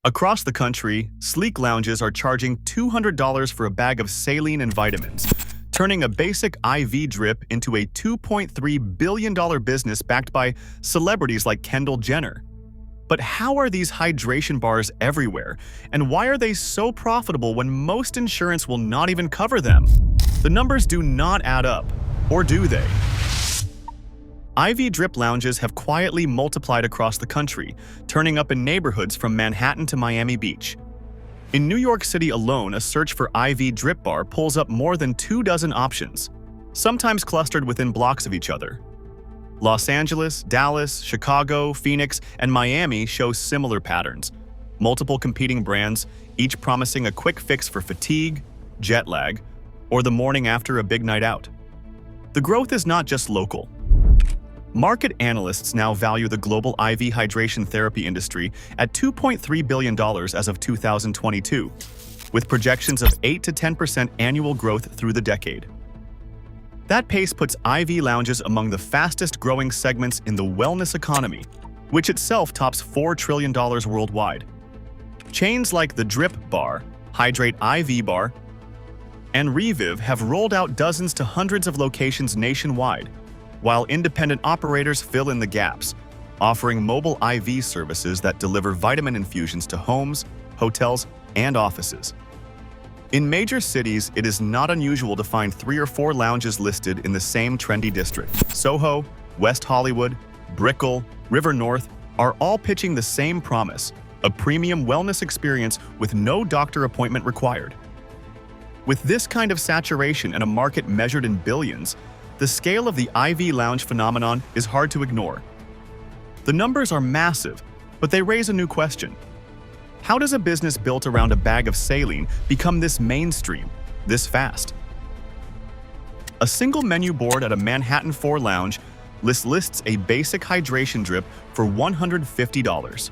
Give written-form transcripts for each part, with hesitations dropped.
Across the country, sleek lounges are charging $200 for a bag of saline and vitamins, turning a basic IV drip into a $2.3 billion business backed by celebrities like Kendall Jenner. But how are these hydration bars everywhere, and why are they so profitable when most insurance will not even cover them? The numbers do not add up, or do they? IV drip lounges have quietly multiplied across the country, turning up in neighborhoods from Manhattan to Miami Beach. In New York City alone, a search for IV drip bar pulls up more than 24 options, sometimes clustered within blocks of each other. Los Angeles, Dallas, Chicago, Phoenix, and Miami show similar patterns. Multiple competing brands, each promising a quick fix for fatigue, jet lag, or the morning after a big night out. The growth is not just local. Market analysts now value the global IV hydration therapy industry at $2.3 billion as of 2022, with projections of 8 to 10% annual growth through the decade. That pace puts IV lounges among the fastest-growing segments in the wellness economy, which itself tops $4 trillion worldwide. Chains like the Drip Bar, Hydrate IV Bar, and Reviv have rolled out dozens to hundreds of locations nationwide, while independent operators fill in the gaps, offering mobile IV services that deliver vitamin infusions to homes, hotels, and offices. In major cities, it is not unusual to find 3 or 4 lounges listed in the same trendy district. Soho, West Hollywood, Brickell, River North are all pitching the same promise, a premium wellness experience with no doctor appointment required. With this kind of saturation and a market measured in billions, the scale of the IV lounge phenomenon is hard to ignore. The numbers are massive, but they raise a new question. How does a business built around a bag of saline become this mainstream, this fast? A single menu board at a Manhattan 4 lounge lists a basic hydration drip for $150.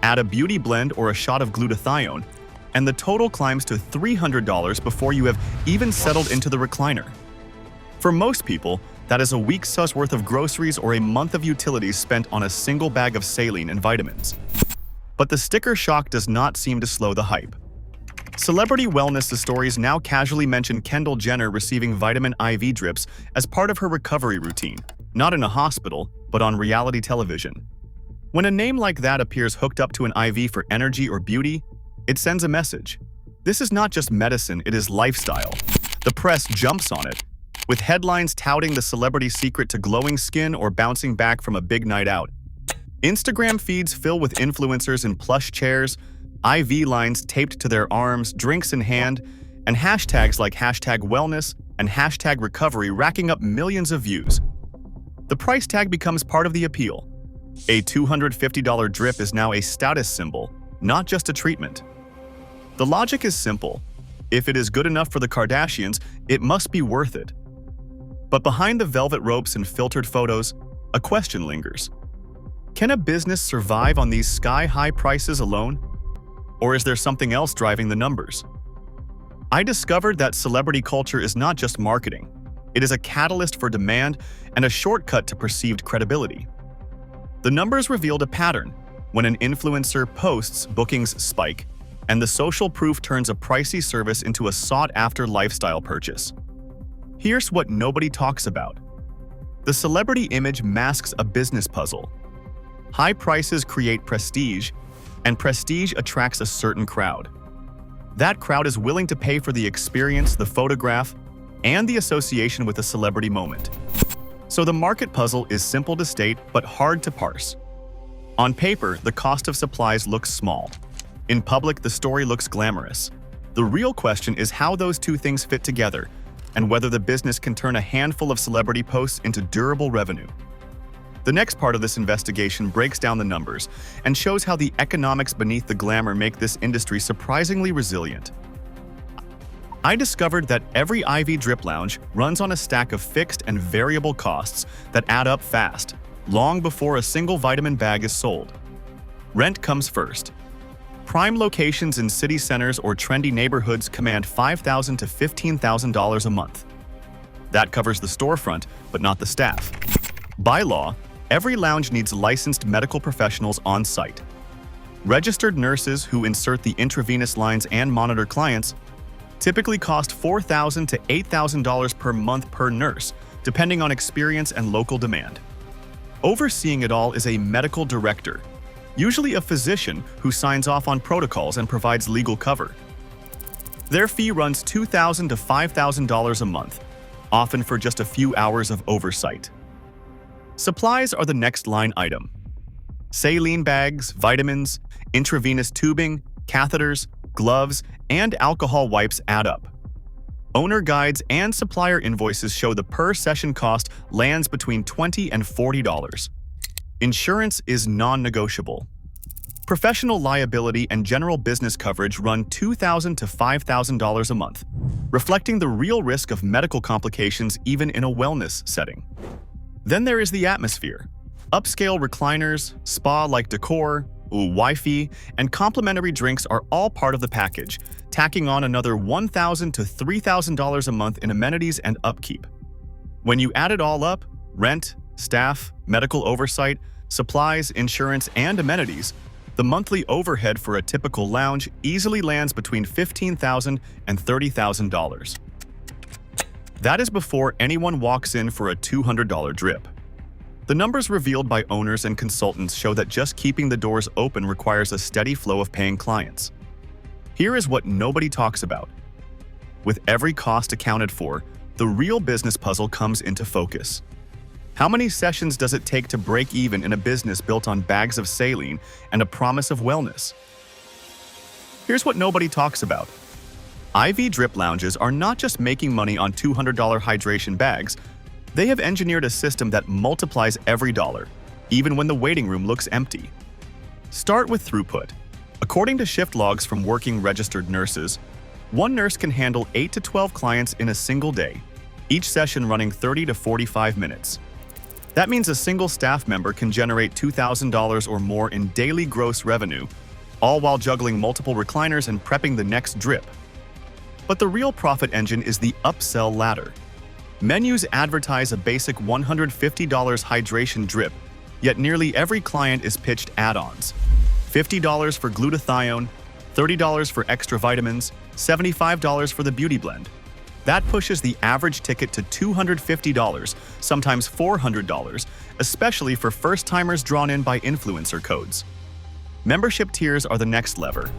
Add a beauty blend or a shot of glutathione, and the total climbs to $300 before you have even settled into the recliner. For most people, that is a week's worth of groceries or a month of utilities spent on a single bag of saline and vitamins. But the sticker shock does not seem to slow the hype. Celebrity wellness stories now casually mention Kendall Jenner receiving vitamin IV drips as part of her recovery routine, not in a hospital, but on reality television. When a name like that appears hooked up to an IV for energy or beauty, it sends a message. This is not just medicine, it is lifestyle. The press jumps on it, with headlines touting the celebrity's secret to glowing skin or bouncing back from a big night out. Instagram feeds fill with influencers in plush chairs, IV lines taped to their arms, drinks in hand, and hashtags like #wellness and #recovery racking up millions of views. The price tag becomes part of the appeal. A $250 drip is now a status symbol, not just a treatment. The logic is simple. If it is good enough for the Kardashians, it must be worth it. But behind the velvet ropes and filtered photos, a question lingers. Can a business survive on these sky-high prices alone? Or is there something else driving the numbers? I discovered that celebrity culture is not just marketing. It is a catalyst for demand and a shortcut to perceived credibility. The numbers revealed a pattern. When an influencer posts, bookings spike, and the social proof turns a pricey service into a sought-after lifestyle purchase. Here's what nobody talks about. The celebrity image masks a business puzzle. High prices create prestige, and prestige attracts a certain crowd. That crowd is willing to pay for the experience, the photograph, and the association with a celebrity moment. So the market puzzle is simple to state but hard to parse. On paper, the cost of supplies looks small. In public, the story looks glamorous. The real question is how those two things fit together, and whether the business can turn a handful of celebrity posts into durable revenue. The next part of this investigation breaks down the numbers and shows how the economics beneath the glamour make this industry surprisingly resilient. I discovered that every IV drip lounge runs on a stack of fixed and variable costs that add up fast, long before a single vitamin bag is sold. Rent comes first. Prime locations in city centers or trendy neighborhoods command $5,000 to $15,000 a month. That covers the storefront, but not the staff. By law, every lounge needs licensed medical professionals on site. Registered nurses who insert the intravenous lines and monitor clients typically cost $4,000 to $8,000 per month per nurse, depending on experience and local demand. Overseeing it all is a medical director, usually a physician who signs off on protocols and provides legal cover. Their fee runs $2,000 to $5,000 a month, often for just a few hours of oversight. Supplies are the next line item. Saline bags, vitamins, intravenous tubing, catheters, gloves, and alcohol wipes add up. Owner guides and supplier invoices show the per-session cost lands between $20 and $40. Insurance is non-negotiable. Professional liability and general business coverage run $2,000 to $5,000 a month, reflecting the real risk of medical complications even in a wellness setting. Then there is the atmosphere. Upscale recliners, spa-like decor, Wi-Fi, and complimentary drinks are all part of the package, tacking on another $1,000 to $3,000 a month in amenities and upkeep. When you add it all up, rent, staff, medical oversight, supplies, insurance, and amenities, the monthly overhead for a typical lounge easily lands between $15,000 and $30,000. That is before anyone walks in for a $200 drip. The numbers revealed by owners and consultants show that just keeping the doors open requires a steady flow of paying clients. Here is what nobody talks about. With every cost accounted for, the real business puzzle comes into focus. How many sessions does it take to break even in a business built on bags of saline and a promise of wellness? Here's what nobody talks about. IV drip lounges are not just making money on $200 hydration bags. They have engineered a system that multiplies every dollar, even when the waiting room looks empty. Start with throughput. According to shift logs from working registered nurses, one nurse can handle 8 to 12 clients in a single day, each session running 30 to 45 minutes. That means a single staff member can generate $2,000 or more in daily gross revenue, all while juggling multiple recliners and prepping the next drip. But the real profit engine is the upsell ladder. Menus advertise a basic $150 hydration drip, yet nearly every client is pitched add-ons. $50 for glutathione, $30 for extra vitamins, $75 for the beauty blend. That pushes the average ticket to $250, sometimes $400, especially for first-timers drawn in by influencer codes. Membership tiers are the next lever.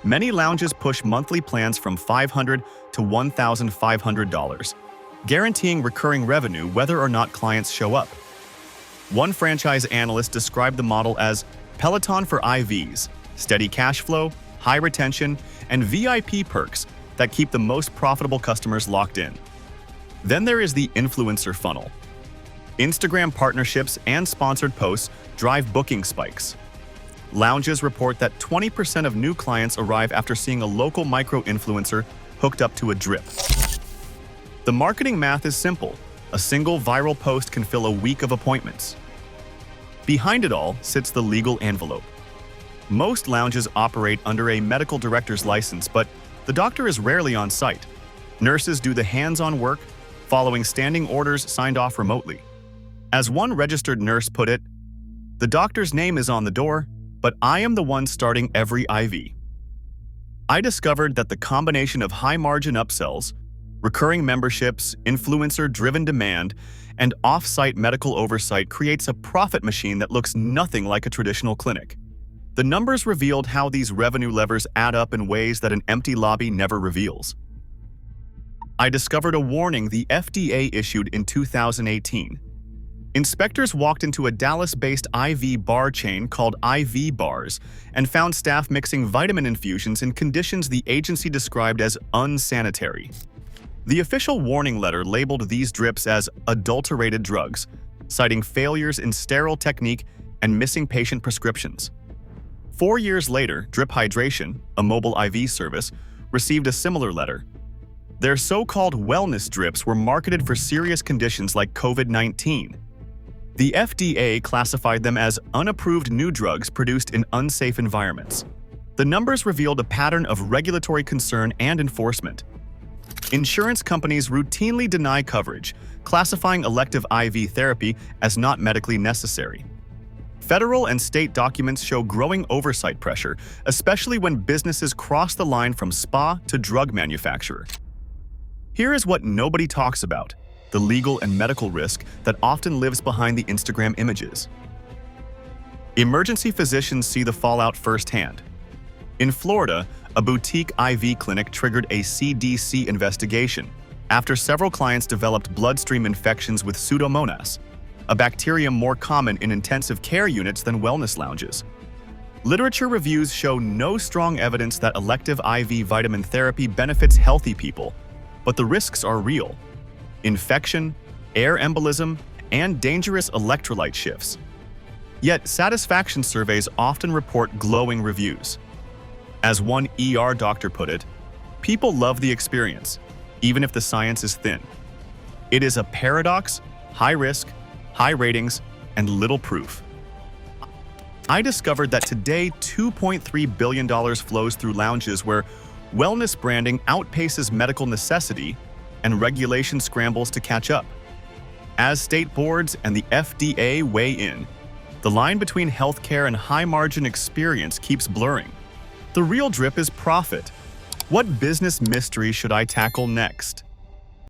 Many lounges push monthly plans from $500 to $1,500, guaranteeing recurring revenue whether or not clients show up. One franchise analyst described the model as Peloton for IVs, steady cash flow, high retention, and VIP perks that keep the most profitable customers locked in. Then there is the influencer funnel. Instagram partnerships and sponsored posts drive booking spikes. Lounges report that 20% of new clients arrive after seeing a local micro-influencer hooked up to a drip. The marketing math is simple. A single viral post can fill a week of appointments. Behind it all sits the legal envelope. Most lounges operate under a medical director's license, but the doctor is rarely on site. Nurses do the hands-on work, following standing orders signed off remotely. As one registered nurse put it, "The doctor's name is on the door, but I am the one starting every IV." I discovered that the combination of high-margin upsells, recurring memberships, influencer-driven demand, and off-site medical oversight creates a profit machine that looks nothing like a traditional clinic. The numbers revealed how these revenue levers add up in ways that an empty lobby never reveals. I discovered a warning the FDA issued in 2018. Inspectors walked into a Dallas-based IV bar chain called IV Bars and found staff mixing vitamin infusions in conditions the agency described as unsanitary. The official warning letter labeled these drips as adulterated drugs, citing failures in sterile technique and missing patient prescriptions. 4 years later, Drip Hydration, a mobile IV service, received a similar letter. Their so-called wellness drips were marketed for serious conditions like COVID-19. The FDA classified them as unapproved new drugs produced in unsafe environments. The numbers revealed a pattern of regulatory concern and enforcement. Insurance companies routinely deny coverage, classifying elective IV therapy as not medically necessary. Federal and state documents show growing oversight pressure, especially when businesses cross the line from spa to drug manufacturer. Here is what nobody talks about: the legal and medical risk that often lives behind the Instagram images. Emergency physicians see the fallout firsthand. In Florida, a boutique IV clinic triggered a CDC investigation after several clients developed bloodstream infections with Pseudomonas, a bacterium more common in intensive care units than wellness lounges. Literature reviews show no strong evidence that elective IV vitamin therapy benefits healthy people, but the risks are real: infection, air embolism, and dangerous electrolyte shifts. Yet, satisfaction surveys often report glowing reviews. As one ER doctor put it, "People love the experience, even if the science is thin." It is a paradox: high risk, high ratings, and little proof. I discovered that today $2.3 billion flows through lounges where wellness branding outpaces medical necessity and regulation scrambles to catch up. As state boards and the FDA weigh in, the line between healthcare and high-margin experience keeps blurring. The real drip is profit. What business mystery should I tackle next?